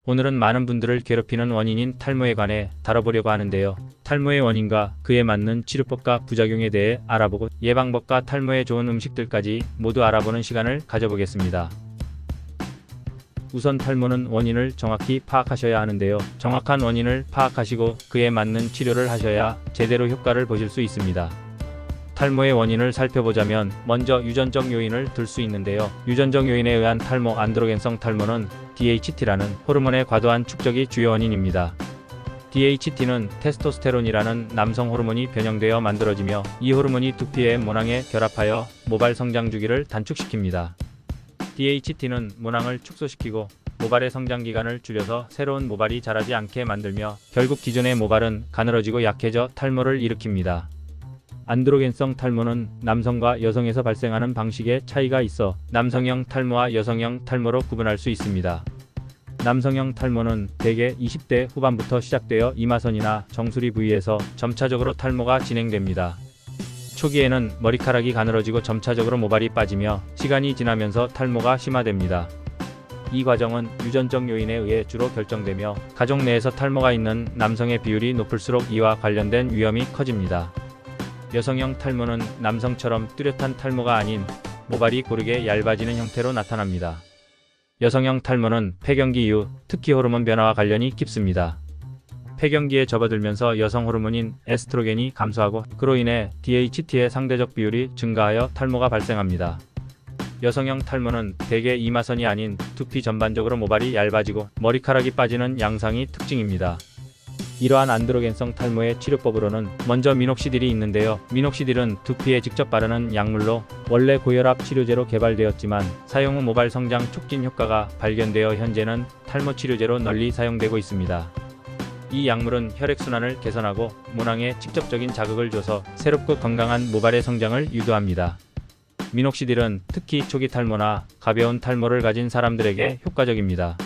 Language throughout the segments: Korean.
오늘은 많은 분들을 괴롭히는 원인인 탈모에 관해 다뤄보려고 하는데요. 탈모의 원인과 그에 맞는 치료법과 부작용에 대해 알아보고 예방법과 탈모에 좋은 음식들까지 모두 알아보는 시간을 가져보겠습니다. 우선 탈모는 원인을 정확히 파악하셔야 하는데요. 정확한 원인을 파악하시고 그에 맞는 치료를 하셔야 제대로 효과를 보실 수 있습니다. 탈모의 원인을 살펴보자면 먼저 유전적 요인을 들 수 있는데요. 유전적 요인에 의한 탈모, 안드로겐성 탈모는 DHT라는 호르몬의 과도한 축적이 주요 원인입니다. DHT는 테스토스테론이라는 남성 호르몬이 변형되어 만들어지며 이 호르몬이 두피의 모낭에 결합하여 모발 성장 주기를 단축시킵니다. DHT는 모낭을 축소시키고 모발의 성장 기간을 줄여서 새로운 모발이 자라지 않게 만들며 결국 기존의 모발은 가늘어지고 약해져 탈모를 일으킵니다. 안드로겐성 탈모는 남성과 여성에서 발생하는 방식에 차이가 있어 남성형 탈모와 여성형 탈모로 구분할 수 있습니다. 남성형 탈모는 대개 20대 후반부터 시작되어 이마선이나 정수리 부위에서 점차적으로 탈모가 진행됩니다. 초기에는 머리카락이 가늘어지고 점차적으로 모발이 빠지며 시간이 지나면서 탈모가 심화됩니다. 이 과정은 유전적 요인에 의해 주로 결정되며 가족 내에서 탈모가 있는 남성의 비율이 높을수록 이와 관련된 위험이 커집니다. 여성형 탈모는 남성처럼 뚜렷한 탈모가 아닌 모발이 고르게 얇아지는 형태로 나타납니다. 여성형 탈모는 폐경기 이후 특히 호르몬 변화와 관련이 깊습니다. 폐경기에 접어들면서 여성 호르몬인 에스트로겐이 감소하고 그로 인해 DHT의 상대적 비율이 증가하여 탈모가 발생합니다. 여성형 탈모는 대개 이마선이 아닌 두피 전반적으로 모발이 얇아지고 머리카락이 빠지는 양상이 특징입니다. 이러한 안드로겐성 탈모의 치료법으로는 먼저 미녹시딜이 있는데요. 미녹시딜은 두피에 직접 바르는 약물로 원래 고혈압 치료제로 개발되었지만 사용 후 모발 성장 촉진 효과가 발견되어 현재는 탈모 치료제로 널리 사용되고 있습니다. 이 약물은 혈액순환을 개선하고 모낭에 직접적인 자극을 줘서 새롭고 건강한 모발의 성장을 유도합니다. 미녹시딜은 특히 초기 탈모나 가벼운 탈모를 가진 사람들에게 효과적입니다.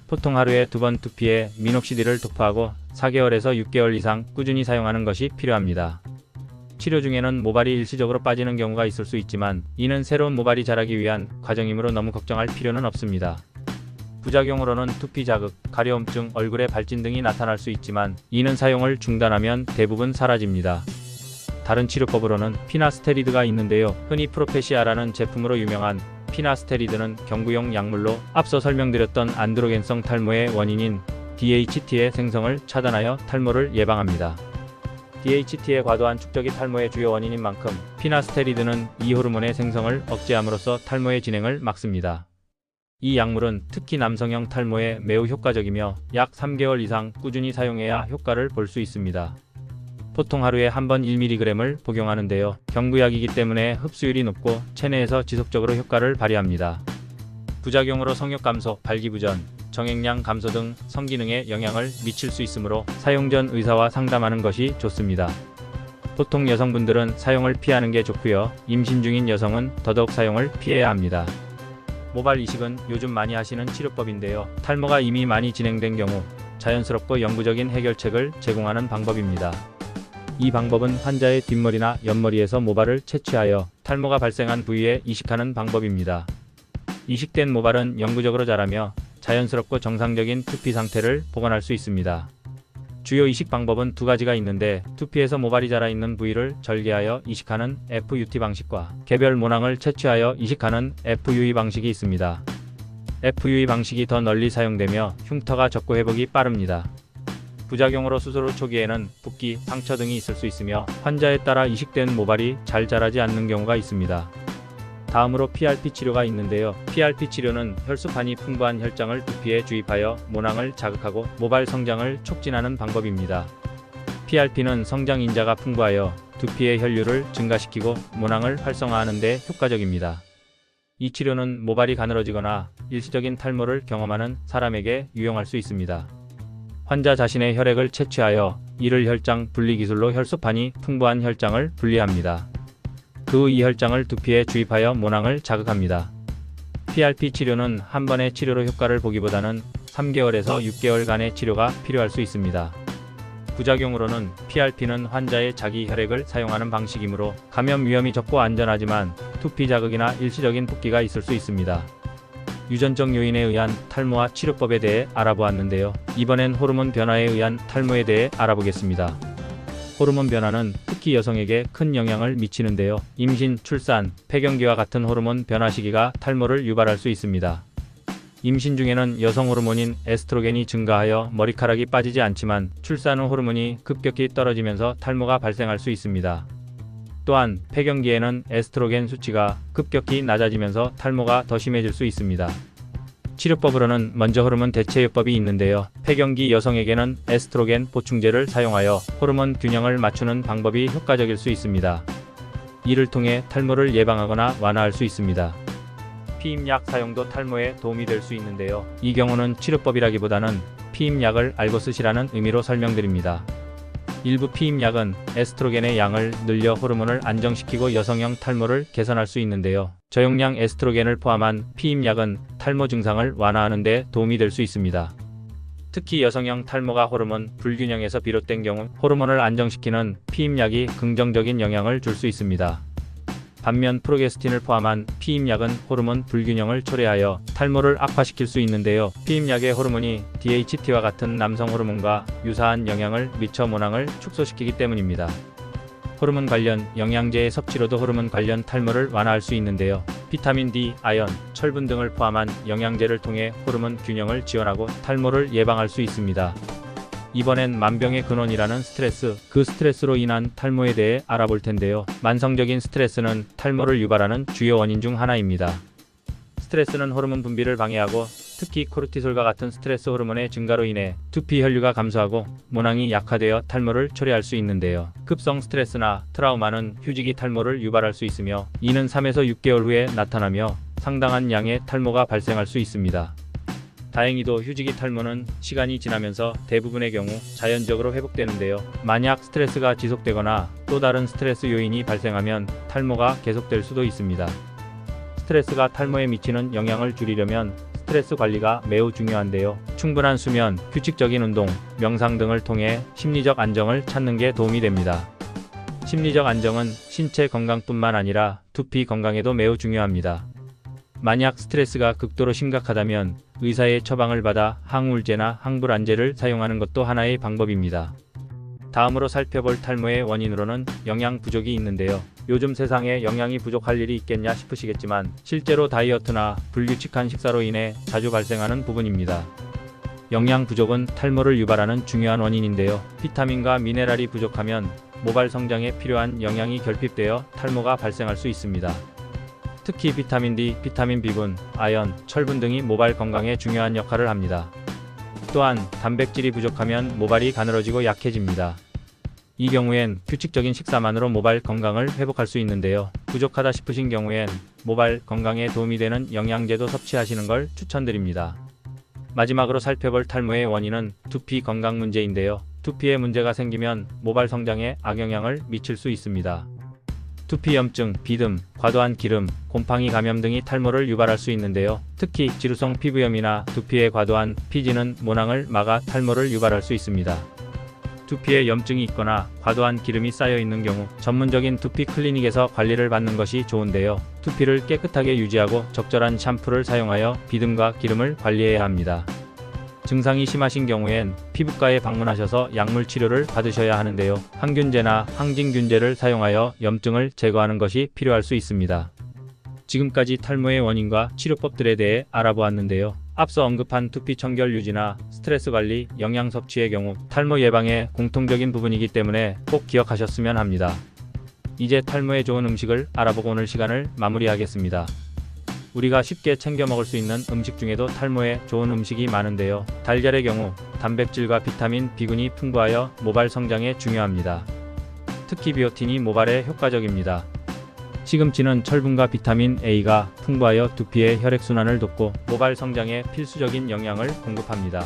보통 하루에 2번 두피에 미녹시딜을 도포하고 4개월에서 6개월 이상 꾸준히 사용하는 것이 필요합니다. 치료 중에는 모발이 일시적으로 빠지는 경우가 있을 수 있지만 이는 새로운 모발이 자라기 위한 과정이므로 너무 걱정할 필요는 없습니다. 부작용으로는 두피 자극, 가려움증, 얼굴에 발진 등이 나타날 수 있지만 이는 사용을 중단하면 대부분 사라집니다. 다른 치료법으로는 피나스테리드가 있는데요. 흔히 프로페시아라는 제품으로 유명한 피나스테리드는 경구용 약물로 앞서 설명드렸던 안드로겐성 탈모의 원인인 DHT의 생성을 차단하여 탈모를 예방합니다. DHT의 과도한 축적이 탈모의 주요 원인인 만큼 피나스테리드는 이 호르몬의 생성을 억제함으로써 탈모의 진행을 막습니다. 이 약물은 특히 남성형 탈모에 매우 효과적이며 약 3개월 이상 꾸준히 사용해야 효과를 볼 수 있습니다. 보통 하루에 한 번 1mg을 복용하는데요. 경구약이기 때문에 흡수율이 높고 체내에서 지속적으로 효과를 발휘합니다. 부작용으로 성욕 감소, 발기부전, 정액량 감소 등 성기능에 영향을 미칠 수 있으므로 사용 전 의사와 상담하는 것이 좋습니다. 보통 여성분들은 사용을 피하는 게 좋고요. 임신 중인 여성은 더더욱 사용을 피해야 합니다. 모발 이식은 요즘 많이 하시는 치료법인데요. 탈모가 이미 많이 진행된 경우 자연스럽고 영구적인 해결책을 제공하는 방법입니다. 이 방법은 환자의 뒷머리나 옆머리에서 모발을 채취하여 탈모가 발생한 부위에 이식하는 방법입니다. 이식된 모발은 영구적으로 자라며 자연스럽고 정상적인 두피 상태를 복원할 수 있습니다. 주요 이식 방법은 2가지가 있는데 두피에서 모발이 자라 있는 부위를 절개하여 이식하는 FUT 방식과 개별 모낭을 채취하여 이식하는 FUE 방식이 있습니다. FUE 방식이 더 널리 사용되며 흉터가 적고 회복이 빠릅니다. 부작용으로 수술 후 초기에는 붓기, 상처 등이 있을 수 있으며 환자에 따라 이식된 모발이 잘 자라지 않는 경우가 있습니다. 다음으로 PRP 치료가 있는데요. PRP 치료는 혈소판이 풍부한 혈장을 두피에 주입하여 모낭을 자극하고 모발 성장을 촉진하는 방법입니다. PRP는 성장 인자가 풍부하여 두피의 혈류를 증가시키고 모낭을 활성화하는 데 효과적입니다. 이 치료는 모발이 가늘어지거나 일시적인 탈모를 경험하는 사람에게 유용할 수 있습니다. 환자 자신의 혈액을 채취하여 이를 혈장 분리 기술로 혈소판이 풍부한 혈장을 분리합니다. 그 후 이 혈장을 두피에 주입하여 모낭을 자극합니다. PRP 치료는 한 번의 치료로 효과를 보기보다는 3개월에서 6개월간의 치료가 필요할 수 있습니다. 부작용으로는 PRP는 환자의 자기 혈액을 사용하는 방식이므로 감염 위험이 적고 안전하지만 두피 자극이나 일시적인 붓기가 있을 수 있습니다. 유전적 요인에 의한 탈모와 치료법에 대해 알아보았는데요. 이번엔 호르몬 변화에 의한 탈모에 대해 알아보겠습니다. 호르몬 변화는 특히 여성에게 큰 영향을 미치는데요. 임신, 출산, 폐경기와 같은 호르몬 변화 시기가 탈모를 유발할 수 있습니다. 임신 중에는 여성 호르몬인 에스트로겐이 증가하여 머리카락이 빠지지 않지만 출산 후 호르몬이 급격히 떨어지면서 탈모가 발생할 수 있습니다. 또한 폐경기에는 에스트로겐 수치가 급격히 낮아지면서 탈모가 더 심해질 수 있습니다. 치료법으로는 먼저 호르몬 대체요법이 있는데요. 폐경기 여성에게는 에스트로겐 보충제를 사용하여 호르몬 균형을 맞추는 방법이 효과적일 수 있습니다. 이를 통해 탈모를 예방하거나 완화할 수 있습니다. 피임약 사용도 탈모에 도움이 될 수 있는데요. 이 경우는 치료법이라기보다는 피임약을 알고 쓰시라는 의미로 설명드립니다. 일부 피임약은 에스트로겐의 양을 늘려 호르몬을 안정시키고 여성형 탈모를 개선할 수 있는데요. 저용량 에스트로겐을 포함한 피임약은 탈모 증상을 완화하는 데 도움이 될 수 있습니다. 특히 여성형 탈모가 호르몬 불균형에서 비롯된 경우 호르몬을 안정시키는 피임약이 긍정적인 영향을 줄 수 있습니다. 반면 프로게스틴을 포함한 피임약은 호르몬 불균형을 초래하여 탈모를 악화시킬 수 있는데요. 피임약의 호르몬이 DHT와 같은 남성 호르몬과 유사한 영향을 미쳐 모낭을 축소시키기 때문입니다. 호르몬 관련 영양제의 섭취로도 호르몬 관련 탈모를 완화할 수 있는데요. 비타민 D, 아연, 철분 등을 포함한 영양제를 통해 호르몬 균형을 지원하고 탈모를 예방할 수 있습니다. 이번엔 만병의 근원이라는 스트레스, 그 스트레스로 인한 탈모에 대해 알아볼 텐데요. 만성적인 스트레스는 탈모를 유발하는 주요 원인 중 하나입니다. 스트레스는 호르몬 분비를 방해하고 특히 코르티솔과 같은 스트레스 호르몬의 증가로 인해 두피 혈류가 감소하고 모낭이 약화되어 탈모를 초래할 수 있는데요. 급성 스트레스나 트라우마는 휴지기 탈모를 유발할 수 있으며 이는 3에서 6개월 후에 나타나며 상당한 양의 탈모가 발생할 수 있습니다. 다행히도 휴지기 탈모는 시간이 지나면서 대부분의 경우 자연적으로 회복되는데요. 만약 스트레스가 지속되거나 또 다른 스트레스 요인이 발생하면 탈모가 계속될 수도 있습니다. 스트레스가 탈모에 미치는 영향을 줄이려면 스트레스 관리가 매우 중요한데요. 충분한 수면, 규칙적인 운동, 명상 등을 통해 심리적 안정을 찾는 게 도움이 됩니다. 심리적 안정은 신체 건강뿐만 아니라 두피 건강에도 매우 중요합니다. 만약 스트레스가 극도로 심각하다면 의사의 처방을 받아 항우울제나 항불안제를 사용하는 것도 하나의 방법입니다. 다음으로 살펴볼 탈모의 원인으로는 영양 부족이 있는데요. 요즘 세상에 영양이 부족할 일이 있겠냐 싶으시겠지만 실제로 다이어트나 불규칙한 식사로 인해 자주 발생하는 부분입니다. 영양 부족은 탈모를 유발하는 중요한 원인인데요. 비타민과 미네랄이 부족하면 모발 성장에 필요한 영양이 결핍되어 탈모가 발생할 수 있습니다. 특히 비타민 D, 비타민 B군, 아연, 철분 등이 모발 건강에 중요한 역할을 합니다. 또한 단백질이 부족하면 모발이 가늘어지고 약해집니다. 이 경우엔 규칙적인 식사만으로 모발 건강을 회복할 수 있는데요. 부족하다 싶으신 경우엔 모발 건강에 도움이 되는 영양제도 섭취하시는 걸 추천드립니다. 마지막으로 살펴볼 탈모의 원인은 두피 건강 문제인데요. 두피에 문제가 생기면 모발 성장에 악영향을 미칠 수 있습니다. 두피 염증, 비듬, 과도한 기름, 곰팡이 감염 등이 탈모를 유발할 수 있는데요. 특히 지루성 피부염이나 두피의 과도한 피지는 모낭을 막아 탈모를 유발할 수 있습니다. 두피에 염증이 있거나 과도한 기름이 쌓여 있는 경우 전문적인 두피 클리닉에서 관리를 받는 것이 좋은데요. 두피를 깨끗하게 유지하고 적절한 샴푸를 사용하여 비듬과 기름을 관리해야 합니다. 증상이 심하신 경우엔 피부과에 방문하셔서 약물 치료를 받으셔야 하는데요. 항균제나 항진균제를 사용하여 염증을 제거하는 것이 필요할 수 있습니다. 지금까지 탈모의 원인과 치료법들에 대해 알아보았는데요. 앞서 언급한 두피 청결 유지나 스트레스 관리, 영양 섭취의 경우 탈모 예방에 공통적인 부분이기 때문에 꼭 기억하셨으면 합니다. 이제 탈모에 좋은 음식을 알아보고 오늘 시간을 마무리하겠습니다. 우리가 쉽게 챙겨 먹을 수 있는 음식 중에도 탈모에 좋은 음식이 많은데요. 달걀의 경우 단백질과 비타민 B군이 풍부하여 모발 성장에 중요합니다. 특히 비오틴이 모발에 효과적입니다. 시금치는 철분과 비타민 A가 풍부하여 두피의 혈액순환을 돕고 모발 성장에 필수적인 영양을 공급합니다.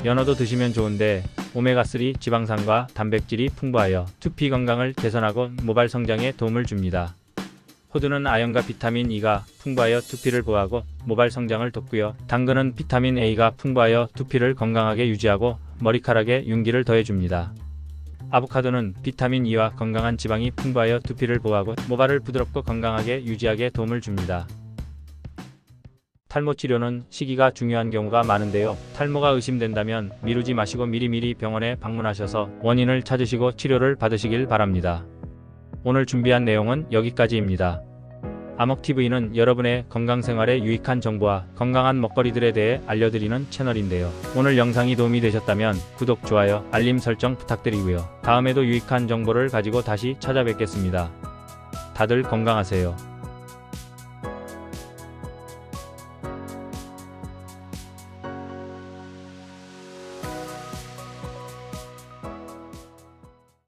연어도 드시면 좋은데 오메가3 지방산과 단백질이 풍부하여 두피 건강을 개선하고 모발 성장에 도움을 줍니다. 호두는 아연과 비타민 E가 풍부하여 두피를 보호하고 모발 성장을 돕고요. 당근은 비타민 A가 풍부하여 두피를 건강하게 유지하고 머리카락에 윤기를 더해줍니다. 아보카도는 비타민 E와 건강한 지방이 풍부하여 두피를 보호하고 모발을 부드럽고 건강하게 유지하게 도움을 줍니다. 탈모 치료는 시기가 중요한 경우가 많은데요. 탈모가 의심된다면 미루지 마시고 미리미리 병원에 방문하셔서 원인을 찾으시고 치료를 받으시길 바랍니다. 오늘 준비한 내용은 여기까지입니다. 아먹TV는 여러분의 건강생활에 유익한 정보와 건강한 먹거리들에 대해 알려드리는 채널인데요. 오늘 영상이 도움이 되셨다면 구독, 좋아요, 알림 설정 부탁드리고요. 다음에도 유익한 정보를 가지고 다시 찾아뵙겠습니다. 다들 건강하세요.